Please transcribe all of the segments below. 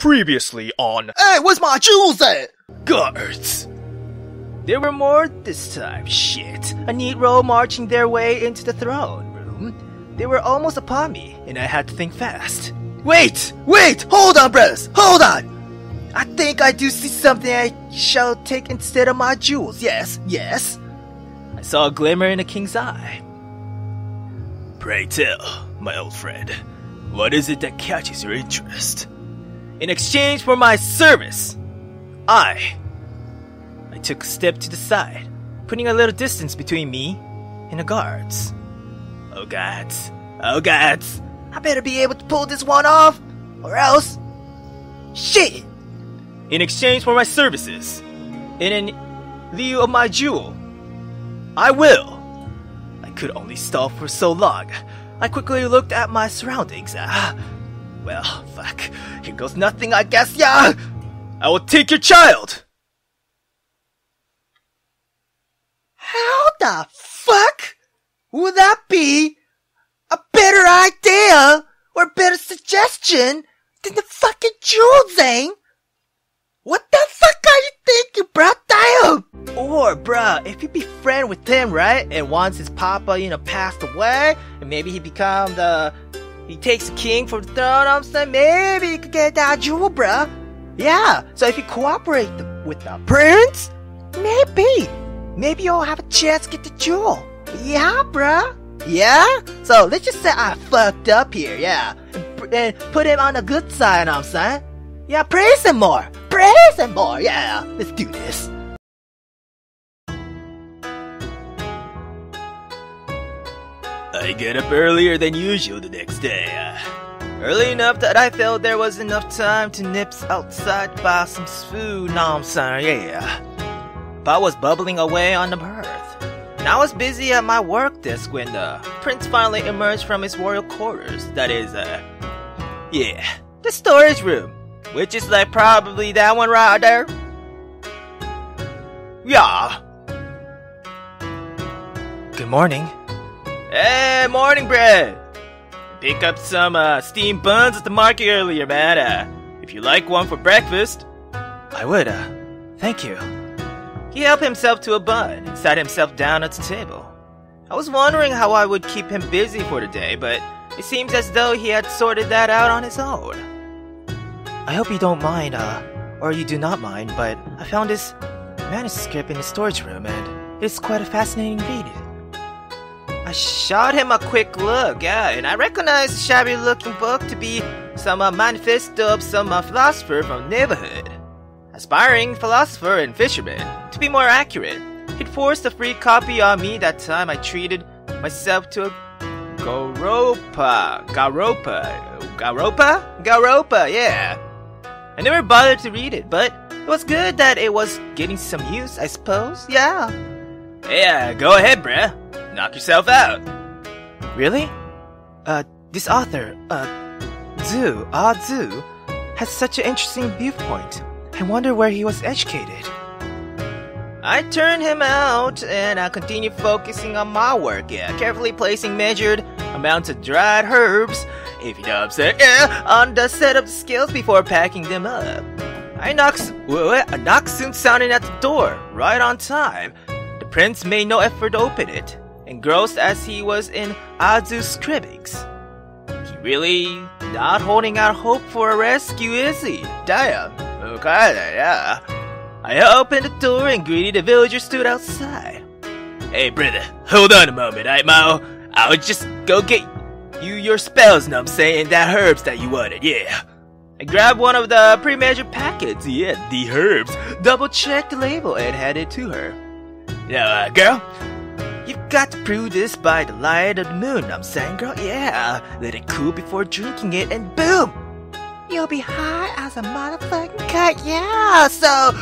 Previously on... Hey, where's my jewels at? Guards! There were more this time, shit. A neat row marching their way into the throne room. They were almost upon me, and I had to think fast. Wait! Hold on, brothers! Hold on! I think I do see something I shall take instead of my jewels. Yes. I saw a glimmer in the king's eye. Pray tell, my old friend, what is it that catches your interest? In exchange for my service, I took a step to the side, putting a little distance between me and the guards. Oh gods. I better be able to pull this one off, or else... Shit! In exchange for my services, and in lieu of my jewel, I will. I could only stall for so long. I quickly looked at my surroundings. Well, fuck. Here goes nothing, I guess, yeah! I will take your child! How the fuck would that be a better idea or better suggestion than the fucking jewel, Zheng? What the fuck are you thinking, bruh? Damn! Or, bruh, if you be friend with him, right? And once his papa, passed away, and maybe he takes the king for the throne, I'm saying, maybe you could get that jewel, bruh. Yeah, so if you cooperate with the prince, maybe you'll have a chance to get the jewel. Yeah, bruh. Yeah? So let's just say I fucked up here, yeah. And put him on the good side, I'm saying. Yeah, praise him more, yeah. Let's do this. I get up earlier than usual the next day. Early enough that I felt there was enough time to nip outside to buy some food, know what I'm saying, yeah. Pot was bubbling away on the hearth, and I was busy at my work desk when the prince finally emerged from his royal quarters. That is, the storage room, which is like probably that one right there. Yeah. Good morning. Hey, morning, bread. Pick up some steamed buns at the market earlier, man. If you like one for breakfast. I would, thank you. He helped himself to a bun and sat himself down at the table. I was wondering how I would keep him busy for the day, but it seems as though he had sorted that out on his own. I hope you don't mind, or you do not mind, but I found this manuscript in the storage room, and it's quite a fascinating read. I shot him a quick look, and I recognized the shabby-looking book to be some manifesto of some philosopher from the neighborhood. Aspiring philosopher and fisherman, to be more accurate. He'd forced a free copy on me that time I treated myself to a Garopa, yeah. I never bothered to read it, but it was good that it was getting some use, I suppose, yeah. Yeah, go ahead, bruh. Knock yourself out. Really? This author, Zhu, has such an interesting viewpoint. I wonder where he was educated. I turned him out, and I continued focusing on my work, carefully placing measured amounts of dried herbs, if you know what I'm saying, on the set of the scales before packing them up. A knock soon sounded at the door, right on time. The prince made no effort to open it, engrossed as he was in Azu's scribblings. He really not holding out hope for a rescue, is he? Damn. Okay, yeah. I opened the door and greeted the villager stood outside. Hey, brother, hold on a moment, Mao. I'll just go get you your spells, know what I'm saying, and that herbs that you wanted, yeah. I grabbed one of the pre-measured packets, the herbs, double-checked the label, and handed it to her. Now, girl, you've got to prove this by the light of the moon, know what I'm saying, girl, yeah. Let it cool before drinking it, and boom! You'll be high as a motherfucking kite, yeah, so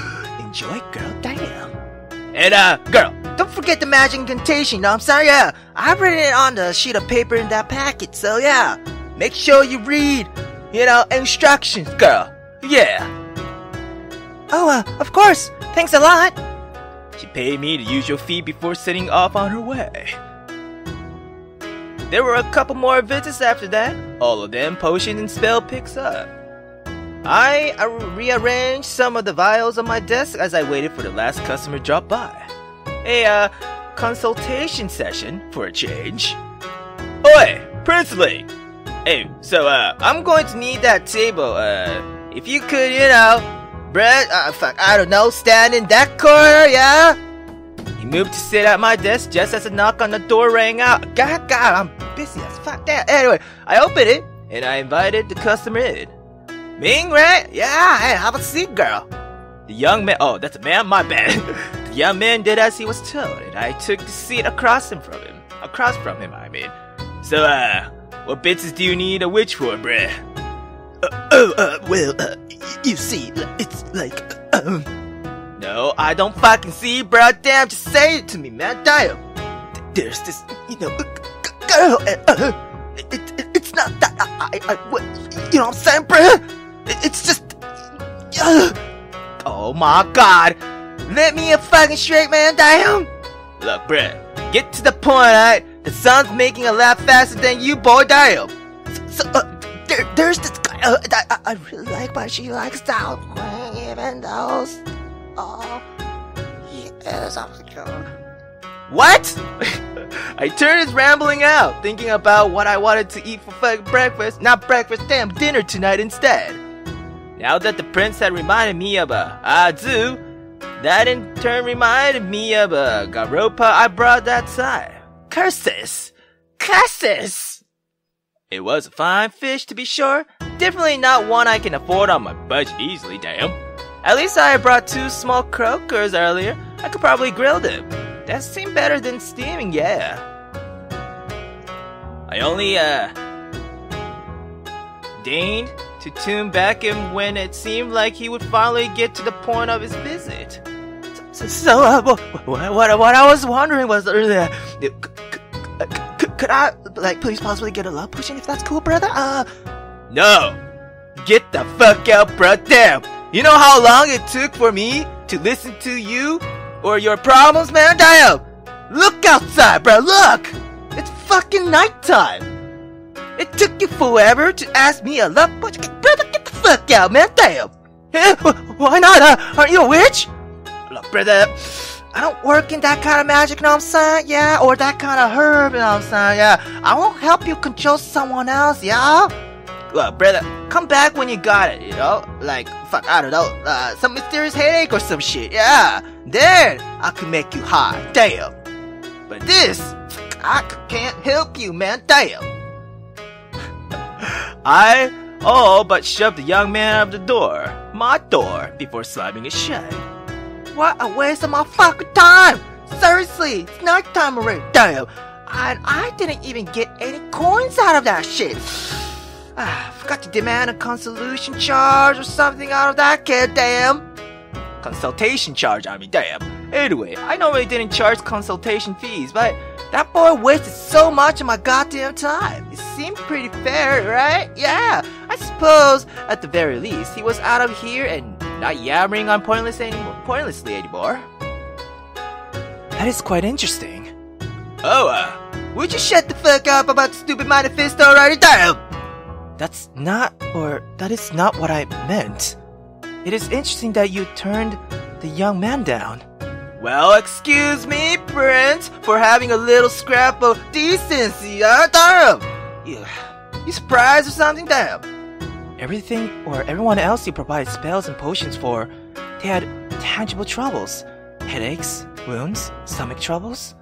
enjoy, girl, damn. And, girl, don't forget the magic incantation, know what I'm saying, yeah. I've written it on the sheet of paper in that packet, so yeah. Make sure you read, instructions, girl, yeah. Oh, of course, thanks a lot. She paid me the usual fee before setting off on her way. There were a couple more visits after that, all of them potion and spell picks up. I rearranged some of the vials on my desk as I waited for the last customer to drop by. A consultation session for a change. Oi, Princeling! Hey, so I'm going to need that table. If you could, Brett, I don't know, stand in that corner, yeah? He moved to sit at my desk just as a knock on the door rang out. God, I'm busy as fuck. Damn. Anyway, I opened it and I invited the customer in. Ming, right? Yeah, hey, have a seat, girl. The young man, oh, that's a man, my bad. The young man did as he was told, and I took the seat across from him, I mean. So, what bits do you need a witch for, bruh? You see, it's like, No, I don't fucking see, bro. Damn, just say it to me, man. Damn. There's this, girl, it's not that, what, you know what I'm saying, bruh? It's just, Oh my god. Let me a fucking straight, man. Damn. Look, bruh, get to the point, alright? The sun's making a lot faster than you, boy. Damn. So, there's this guy I really like, but she likes that even those. Oh, yes, I'm sure. What? I turned his rambling out, thinking about what I wanted to eat for fucking breakfast. Not breakfast, damn, dinner tonight instead. Now that the prince had reminded me of a Tsu, that in turn reminded me of a garopa I brought that time. Curses! Curses! It was a fine fish, to be sure. Definitely not one I can afford on my budget easily, damn. At least I brought 2 small croakers earlier. I could probably grill them. That seemed better than steaming, yeah. I only, deigned to tune back him when it seemed like he would finally get to the point of his visit. So, what I was wondering was, could I, please possibly get a love potion if that's cool, brother? No! Get the fuck out, bro, damn! You know how long it took for me to listen to you or your problems, man? Damn! Look outside, bro, look! It's fucking nighttime! It took you forever to ask me a love potion. Brother, get the fuck out, man, damn! Why not? Aren't you a witch? Look, brother, I don't work in that kind of magic, you know what I'm saying? Yeah, or that kind of herb, you know what I'm saying? Yeah, I won't help you control someone else, yeah? Look, brother, come back when you got it, Like, fuck, I don't know, some mysterious headache or some shit, yeah. Then, I can make you high, damn. But this, I can't help you, man, damn. I all but shoved the young man out of the door, my door, before slamming it shut. What a waste of my fucking time! Seriously, it's nighttime already, damn. And I didn't even get any coins out of that shit. Forgot to demand a consultation charge or something out of that kid, damn. Consultation charge, I mean, damn. Anyway, I normally didn't charge consultation fees, but that boy wasted so much of my goddamn time. It seemed pretty fair, right? Yeah, I suppose, at the very least, he was out of here and not yammering on pointlessly anymore. That is quite interesting. Oh, would you shut the fuck up about the stupid manifesto already? Damn! That is not what I meant. It is interesting that you turned the young man down. Well, excuse me, Prince, for having a little scrap of decency, damn! You surprised or something, damn? Everyone else you provided spells and potions for, they had tangible troubles. Headaches, wounds, stomach troubles.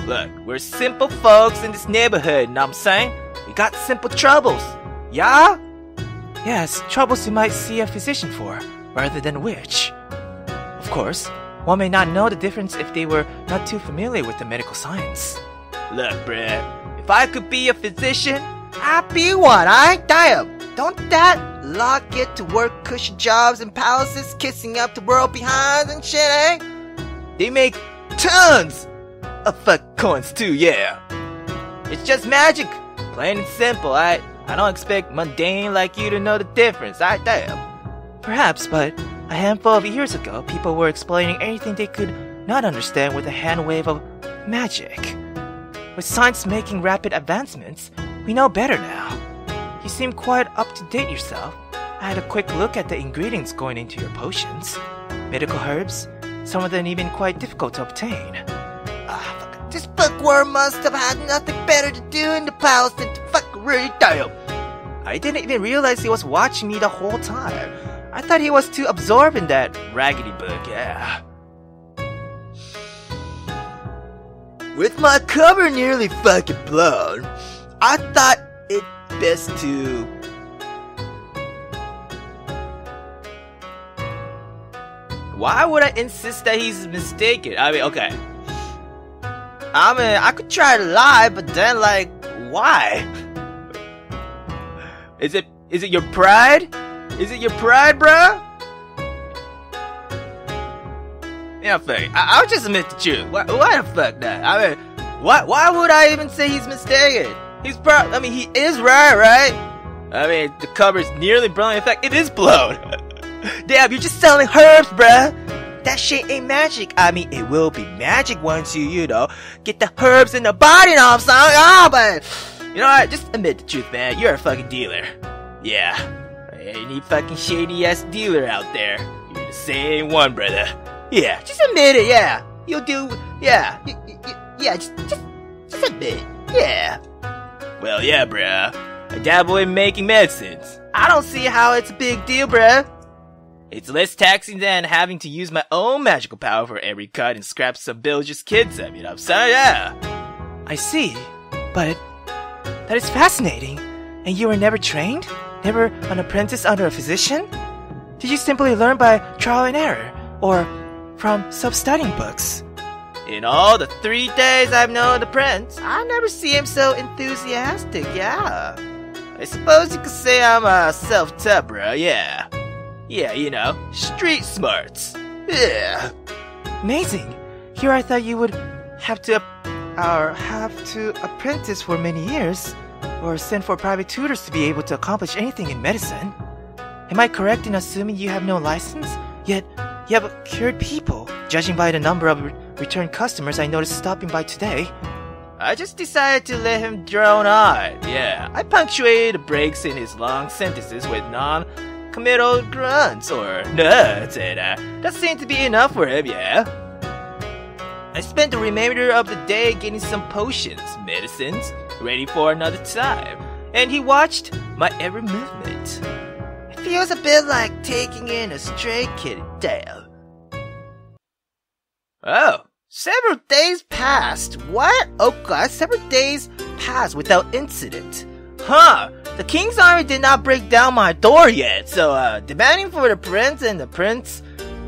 Look, we're simple folks in this neighborhood, know what I'm saying? We got simple troubles. Yeah? Yes, troubles you might see a physician for, rather than a witch. Of course, one may not know the difference if they were not too familiar with the medical science. Look, bruh, if I could be a physician, I'd be one, alright? Damn! Don't that lot get to work cushy jobs in palaces, kissing up the world behind and shit, eh? They make tons of fuck coins too, yeah. It's just magic, plain and simple, alright? I don't expect mundane like you to know the difference, alright? Damn. Perhaps, but a handful of years ago, people were explaining anything they could not understand with a hand wave of magic. With science making rapid advancements, we know better now. You seem quite up to date yourself. I had a quick look at the ingredients going into your potions. Medical herbs, some of them even quite difficult to obtain. This bookworm must have had nothing better to do in the palace than to fucking read down. I didn't even realize he was watching me the whole time. I thought he was too absorbed in that raggedy book, yeah. With my cover nearly fucking blown, I thought it best to... Why would I insist that he's mistaken? I mean, okay. I could try to lie, but then, like, why? Is it your pride? Is it your pride, bruh? Yeah, fuck. I'll just admit the truth. Why the fuck not? I mean, why would I even say he's mistaken? He is right? I mean, the cover's nearly blown. In fact, it is blown. Damn, you're just selling herbs, bruh. That shit ain't magic. I mean, it will be magic once you know, get the herbs in the body and all, son. Oh, but... You know what? Just admit the truth, man. You're a fucking dealer. Yeah. Any fucking shady-ass dealer out there. You're the same one, brother. Yeah, just admit it, yeah. You'll do... Yeah. Yeah, just admit it. Yeah. Well, yeah, bruh. I dabble in making medicines. I don't see how it's a big deal, bruh. It's less taxing than having to use my own magical power for every cut and scrap some villagers' kids up, you know what I'm saying? Yeah. I see, but that is fascinating. And you were never trained? Never an apprentice under a physician? Did you simply learn by trial and error? Or from self-studying books? In all the 3 days I've known the prince, I never see him so enthusiastic, yeah. I suppose you could say I'm a self-taught, bro, yeah. Yeah, you know, street smarts. Yeah. Amazing. Here I thought you would have to apprentice for many years, or send for private tutors to be able to accomplish anything in medicine. Am I correct in assuming you have no license, yet you have cured people, judging by the number of return customers I noticed stopping by today? I just decided to let him drone on, yeah. I punctuated the breaks in his long sentences with non-committal grunts or nuts, and that seemed to be enough for him, yeah. I spent the remainder of the day getting some potions, medicines, ready for another time, and he watched my every movement. It feels a bit like taking in a stray kitty. Damn. Oh. Several days passed. What? Oh god, several days passed without incident. Huh. The king's army did not break down my door yet, so demanding for the prince, and the prince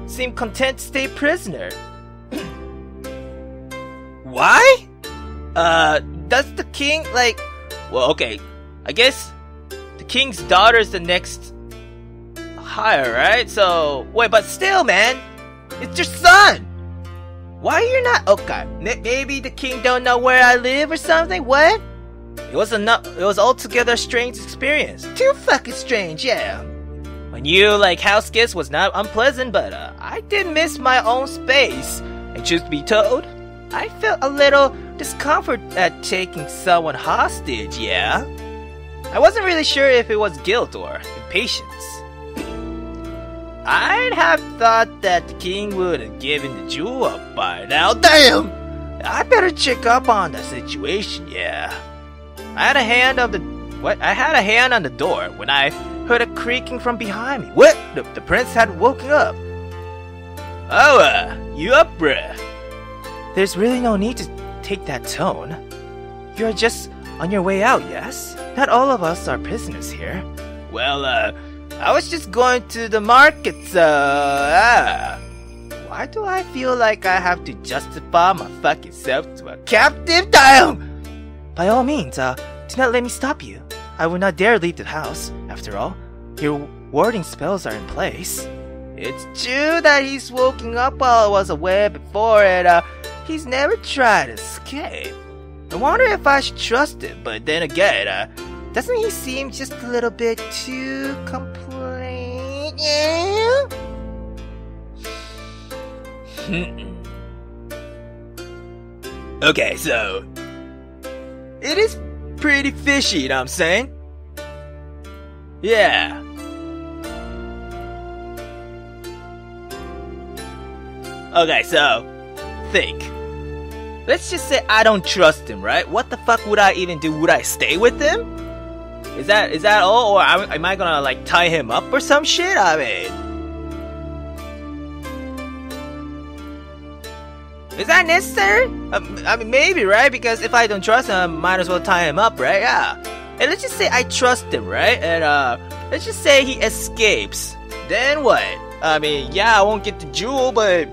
seemed content to stay prisoner. Why? Does the king, like... Well, okay. I guess the king's daughter is the next higher, right? So... Wait, but still, man. It's your son. Why you're not... Okay, maybe the king don't know where I live or something? What? It was altogether a strange experience. Too fucking strange, yeah. My new, house guest was not unpleasant, but I did miss my own space. And truth to be told, I felt a little discomfort at taking someone hostage, yeah. I wasn't really sure if it was guilt or impatience. I'd have thought that the king would have given the jewel up by now. Damn! I better check up on the situation, yeah. I had a hand on the door when I heard a creaking from behind me. What? The prince had woken up. Oh, you up, bruh? There's really no need to take that tone. You're just on your way out, yes? Not all of us are prisoners here. Well, I was just going to the market, so... Why do I feel like I have to justify my fucking self to a captive? Damn! By all means, do not let me stop you. I would not dare leave the house. After all, your warding spells are in place. It's true that he's woken up while I was away before, and he's never tried to escape. I wonder if I should trust him, but then again, doesn't he seem just a little bit too complaint? Yeah? Okay, so... It is pretty fishy, you know what I'm saying? Yeah. Okay, so, think. Let's just say I don't trust him, right? What the fuck would I even do? Would I stay with him? Is that all? Or am I gonna, like, tie him up or some shit? I mean... Is that necessary? I mean, maybe, right? Because if I don't trust him, I might as well tie him up, right? Yeah. And let's just say I trust him, right? And, let's just say he escapes. Then what? I mean, yeah, I won't get the jewel, but...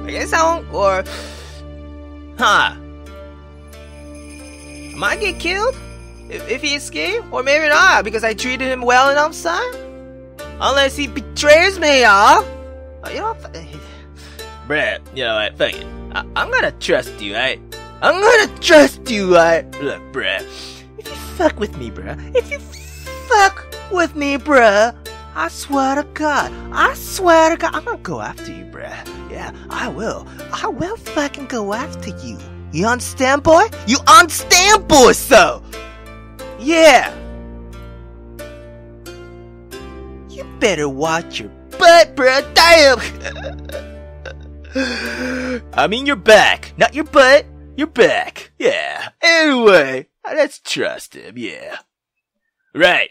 I guess I won't, or... Huh. Might get killed? If he escaped? Or maybe not, because I treated him well enough, son? Unless he betrays me, y'all. You know, bruh, you know what, fuck it. I'm gonna trust you, right? I'm gonna trust you, right? Look, bruh, if you fuck with me, bruh, I swear to God, I'm gonna go after you, bruh. Yeah, I will fucking go after you. You understand, boy? You understand, boy, so? Yeah. You better watch your butt, bruh, damn! I mean your back, not your butt, your back, yeah. Anyway, let's trust him, yeah. Right,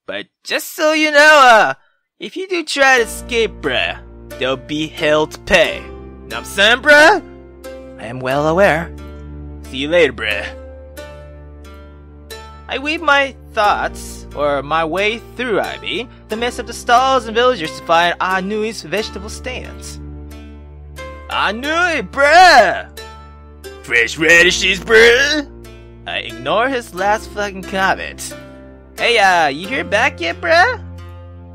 but just so you know, if you do try to escape, bruh, there'll be hell to pay. Know what I'm saying, bruh? I am well aware. See you later, bruh. I weave my thoughts, or my way through, I mean, the midst of the stalls and villagers to find Anui's vegetable stands. Anui, bruh! Fresh radishes, bruh! I ignore his last fucking comment. Hey, you hear back yet, bruh?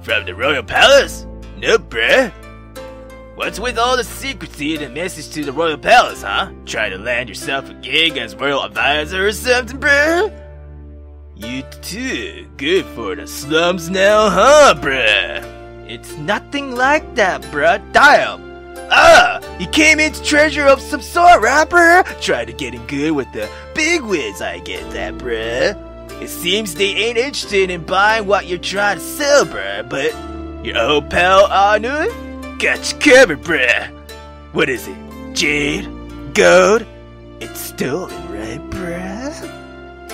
From the royal palace? Nope, bruh. What's with all the secrecy and the message to the royal palace, huh? Try to land yourself a gig as royal advisor or something, bruh? You too good for the slums now, huh, bruh? It's nothing like that, bruh. Damn! You came in to treasure of some sort, right, bruh? Try to get in good with the bigwigs, I get that, bruh. It seems they ain't interested in buying what you're trying to sell, bruh, but your old pal Anu got you covered, bruh. What is it? Jade? Gold? It's stolen, right, bruh?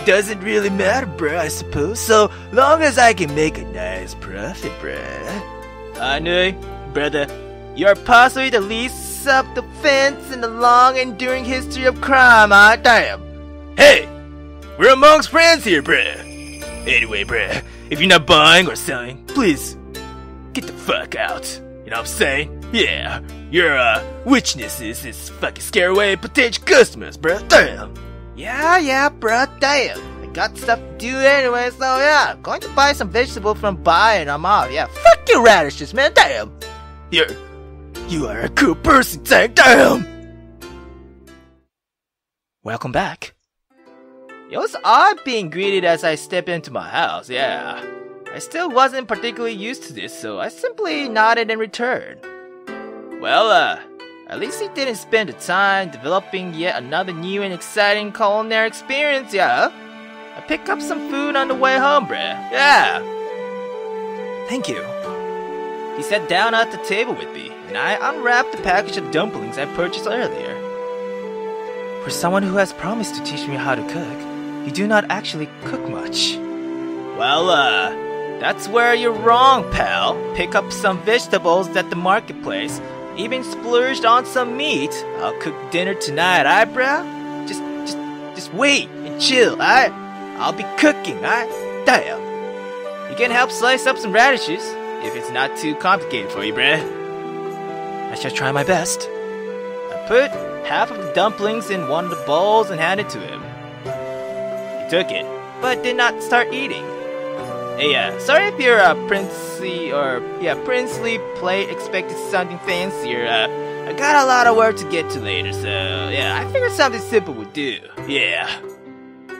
Doesn't really matter, bruh, I suppose, so long as I can make a nice profit, bruh. Anu, brother, you're possibly the least self-defense in the long enduring history of crime, huh? Damn. Hey! We're amongst friends here, bruh. Anyway, bruh, if you're not buying or selling, please get the fuck out. You know what I'm saying? Yeah, your witchnesses is fucking scare away potential customers, bruh. Damn. Yeah, bruh, damn. I got stuff to do anyway, so yeah, going to buy some vegetables from Bai and I'm off. Yeah, fuck your radishes, man, damn. You are a cool person, Zheng, damn. Welcome back. It was odd being greeted as I stepped into my house, yeah. I still wasn't particularly used to this, so I simply nodded in return. Well, at least he didn't spend the time developing yet another new and exciting culinary experience, yeah. I picked up some food on the way home, bruh. Yeah. Thank you. He sat down at the table with me, and I unwrapped the package of dumplings I purchased earlier. For someone who has promised to teach me how to cook, you do not actually cook much. Well, that's where you're wrong, pal. Pick up some vegetables at the marketplace. Even splurged on some meat. I'll cook dinner tonight, aight, bruh? Just wait and chill, aight? I'll be cooking, aight? Damn. You can help slice up some radishes, if it's not too complicated for you, bruh. I shall try my best. I put half of the dumplings in one of the bowls and handed it to him. He took it, but did not start eating. Hey, sorry if your princely plate expected something fancier. I got a lot of work to get to later, so yeah, I figured something simple would do. Yeah.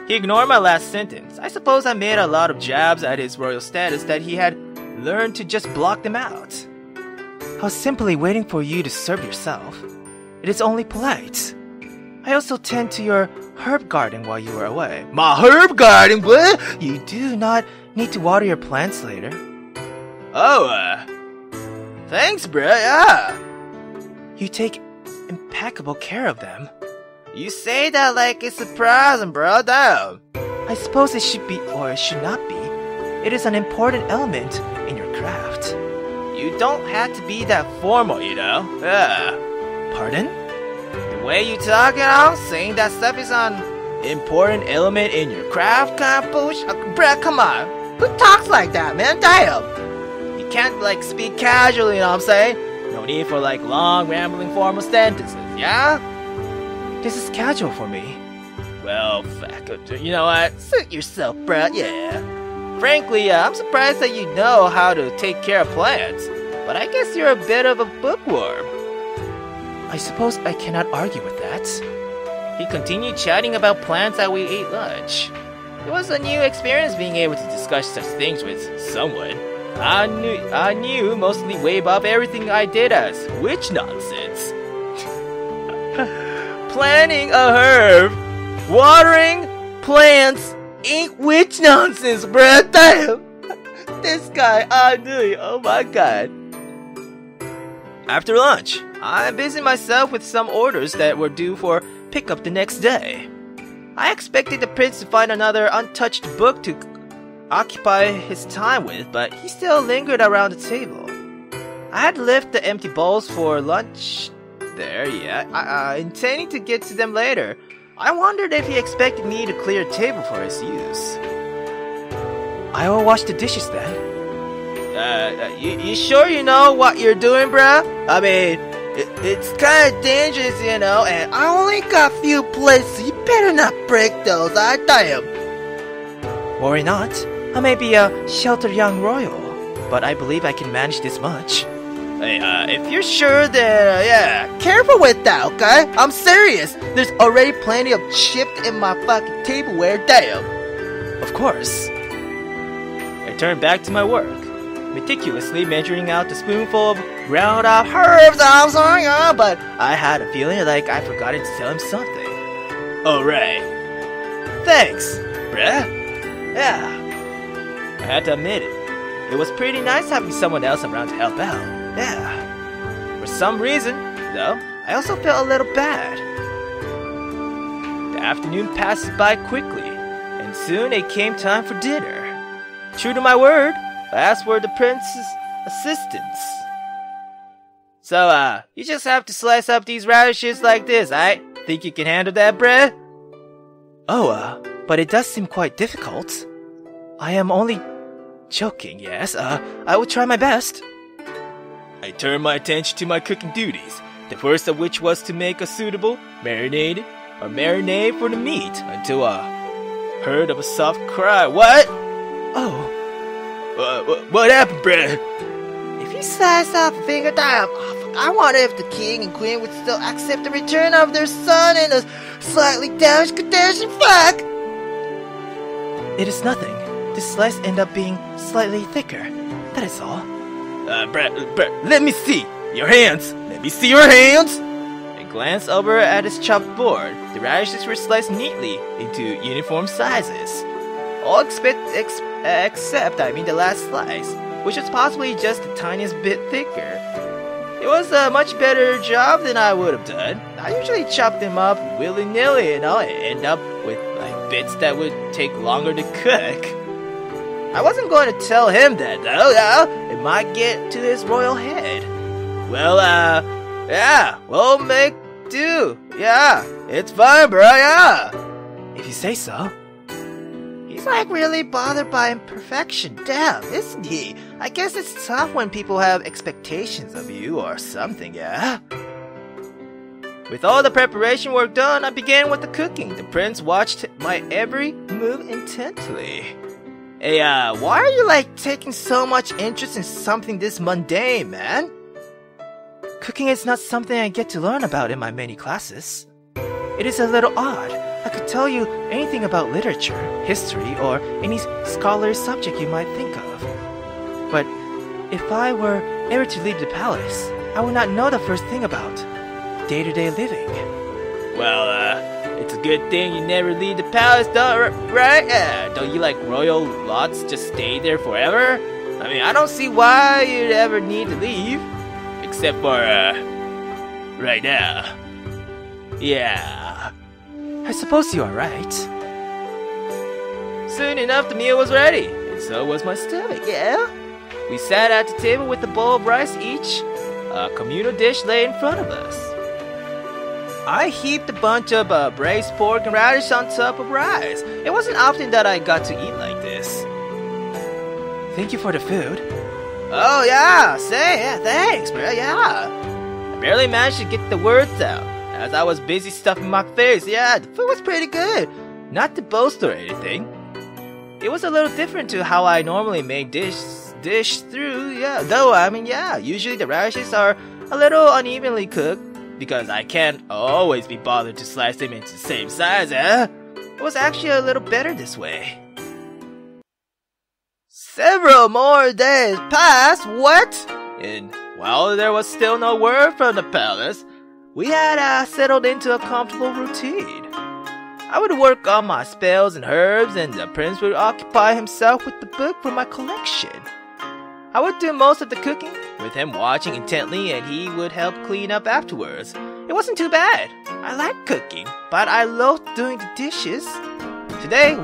He ignored my last sentence. I suppose I made a lot of jabs at his royal status that he had learned to just block them out. I was simply waiting for you to serve yourself. It is only polite. I also tend to your herb garden while you were away. My herb garden? What? You do not need to water your plants later. Oh, Thanks, bruh, yeah. You take impeccable care of them. You say that like it's surprising, bro, damn. I suppose it should be, or it should not be. It is an important element in your craft. You don't have to be that formal, you know? Yeah. Pardon? The way you talk, you know, saying that stuff is an important element in your craft kind of bullshit. Bruh, come on. Who talks like that, man? Damn. You can't, like, speak casually, you know what I'm saying? No need for, like, long, rambling formal sentences, yeah? This is casual for me. Well, fuck, you know what? Suit yourself, bruh, yeah. Frankly, I'm surprised that you know how to take care of plants. But I guess you're a bit of a bookworm. I suppose I cannot argue with that. He continued chatting about plants as we ate lunch. It was a new experience being able to discuss such things with someone. I knew mostly way above everything I did as witch nonsense. Planting a herb, watering plants ain't witch nonsense, bruh. Damn. This guy, I knew. Oh my god. After lunch, I busied myself with some orders that were due for pickup the next day. I expected the prince to find another untouched book to occupy his time with, but he still lingered around the table. I had left the empty bowls for lunch there, yeah, intending to get to them later. I wondered if he expected me to clear a table for his use. I will wash the dishes then. You sure you know what you're doing, bruh? I mean, it's kind of dangerous, you know, and I only got a few plates, so you better not break those, I damn. Worry not. I may be a sheltered young royal, but I believe I can manage this much. Hey, if you're sure, then, yeah, careful with that, okay? I'm serious. There's already plenty of chipped in my fucking tableware, damn. Of course. I turned back to my work, meticulously measuring out the spoonful of ground up herbs. I'm sorry, but I had a feeling like I forgot to tell him something. Alright. Thanks, bruh. Yeah. I had to admit it. It was pretty nice having someone else around to help out. Yeah. For some reason, though, I also felt a little bad. The afternoon passed by quickly, and soon it came time for dinner. True to my word, I asked for the prince's assistance. So, you just have to slice up these radishes like this, I think you can handle that, bruh? Oh, but it does seem quite difficult. I am only joking, yes. I will try my best. I turned my attention to my cooking duties, the first of which was to make a suitable marinade for the meat until I heard of a soft cry. What? Oh. What happened, bruh? If you slice off a finger, I wonder if the king and queen would still accept the return of their son in a slightly damaged condition. Fuck! It is nothing. This slice ended up being slightly thicker. That is all. Bruh, let me see your hands. Let me see your hands. I glanced over at his chopped board. The radishes were sliced neatly into uniform sizes. All except the last slice, which was possibly just the tiniest bit thicker. It was a much better job than I would have done. I usually chop them up willy-nilly, you know, and end up with like bits that would take longer to cook. I wasn't going to tell him that, though. It might get to his royal head. Well, yeah, we'll make do. Yeah, it's fine, bro, yeah. If you say so. He's like really bothered by imperfection. Damn, isn't he? I guess it's tough when people have expectations of you or something, yeah? With all the preparation work done, I began with the cooking. The prince watched my every move intently. Hey, why are you like taking so much interest in something this mundane, man? Cooking is not something I get to learn about in my many classes. It is a little odd. I could tell you anything about literature, history, or any scholarly subject you might think of. But if I were ever to leave the palace, I would not know the first thing about day-to-day living. Well, it's a good thing you never leave the palace, though, right? Don't you like royal lots just stay there forever? I mean, I don't see why you'd ever need to leave. except for, right now. Yeah. I suppose you are right. Soon enough, the meal was ready, and so was my stomach, yeah? We sat at the table with a bowl of rice each. A communal dish lay in front of us. I heaped a bunch of braised pork and radish on top of rice. It wasn't often that I got to eat like this. Thank you for the food. Oh yeah, thanks, bro, yeah. I barely managed to get the words out, as I was busy stuffing my face. Yeah, the food was pretty good. Not to boast or anything. It was a little different to how I normally make dish through, yeah. Though, I mean, yeah, usually the radishes are a little unevenly cooked, because I can't always be bothered to slice them into the same size, eh? It was actually a little better this way. Several more days passed, what? And while there was still no word from the palace, we had settled into a comfortable routine. I would work on my spells and herbs, and the prince would occupy himself with the book for my collection. I would do most of the cooking, with him watching intently, and he would help clean up afterwards. It wasn't too bad. I liked cooking, but I loathed doing the dishes. Today,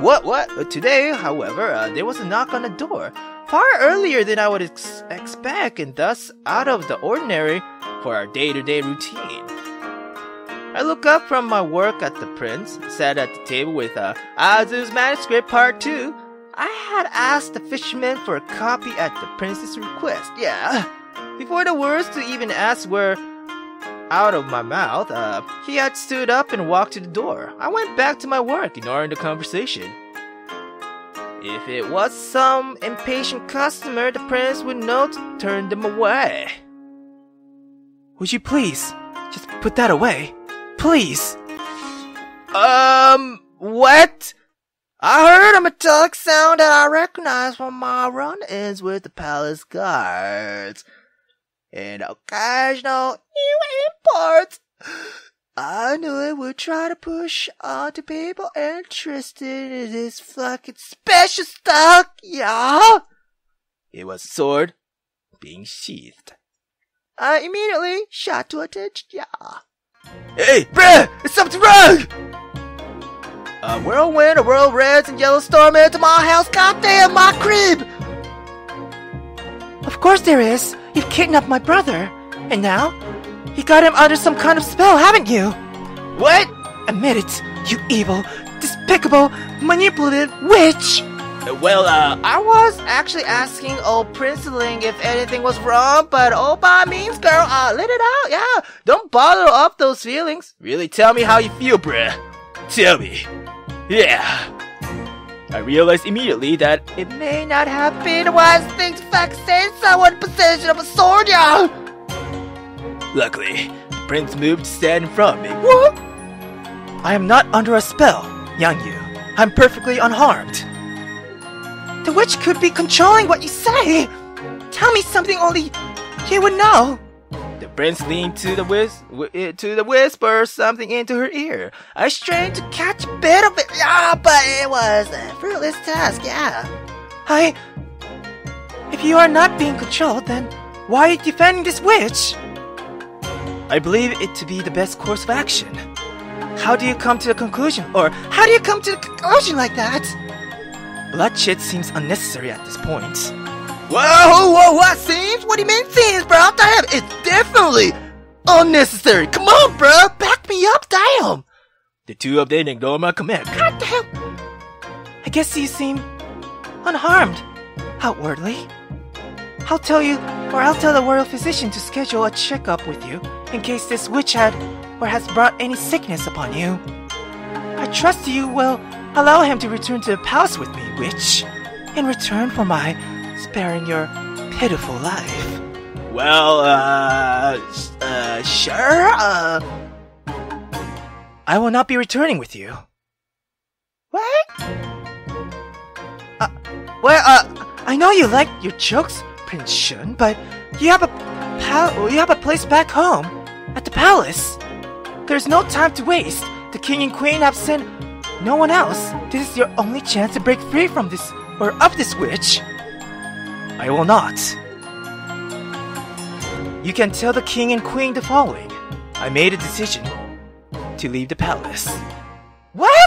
Today, however, there was a knock on the door, far earlier than I would expect, and thus out of the ordinary for our day-to-day routine. I looked up from my work at the prince, sat at the table with Azu's manuscript part 2. I had asked the fisherman for a copy at the prince's request, yeah. Before the words to even ask were out of my mouth, he had stood up and walked to the door. I went back to my work, ignoring the conversation. If it was some impatient customer, the prince would know to turn them away. Would you please just put that away? Please. What? I heard a metallic sound that I recognized from my run-ins with the palace guards. And occasional new imports. I knew it would try to push onto people interested in this fucking special stuff, yeah? It was a sword being sheathed. I immediately shot to attention, yeah. Hey, bruh! There's something wrong! A whirlwind of world reds and yellow storm into my house, goddamn my crib! Of course there is. You've kidnapped my brother. And now, you got him under some kind of spell, haven't you? What? Admit it, you evil, despicable, manipulative witch! Well, I was actually asking old Princeling if anything was wrong, but all by means, girl, let it out, yeah. Don't bottle up those feelings. Really tell me how you feel, bruh. Tell me. Yeah. I realized immediately that it may not have been a wise thing to fucking say someone in possession of a sword, yeah. Luckily, the prince moved to stand in front of me. What? I am not under a spell, Yang Yu. I'm perfectly unharmed. The witch could be controlling what you say. Tell me something only you would know. The prince leaned to the whisper something into her ear. I strained to catch a bit of it, yeah, but it was a fruitless task, yeah. If you are not being controlled, then why are you defending this witch? I believe it to be the best course of action. How do you come to a conclusion? Or how do you come to a conclusion like that? Bloodshed seems unnecessary at this point. Whoa, what seems? What do you mean seems, bro? Damn, it's definitely unnecessary. Come on, bro, back me up, damn. The two of them ignored my command. God damn. I guess you seem unharmed, outwardly. I'll tell the royal physician to schedule a checkup with you in case this witch has brought any sickness upon you. I trust you will allow him to return to the palace with me, witch, in return for my sparing your pitiful life. Well, sure, I will not be returning with you. What? I know you like your jokes, Prince Shun, but you have a place back home, at the palace. There's no time to waste. The king and queen have sent no one else. This is your only chance to break free from this, or of this witch. I will not. You can tell the king and queen the following. I made a decision to leave the palace. What?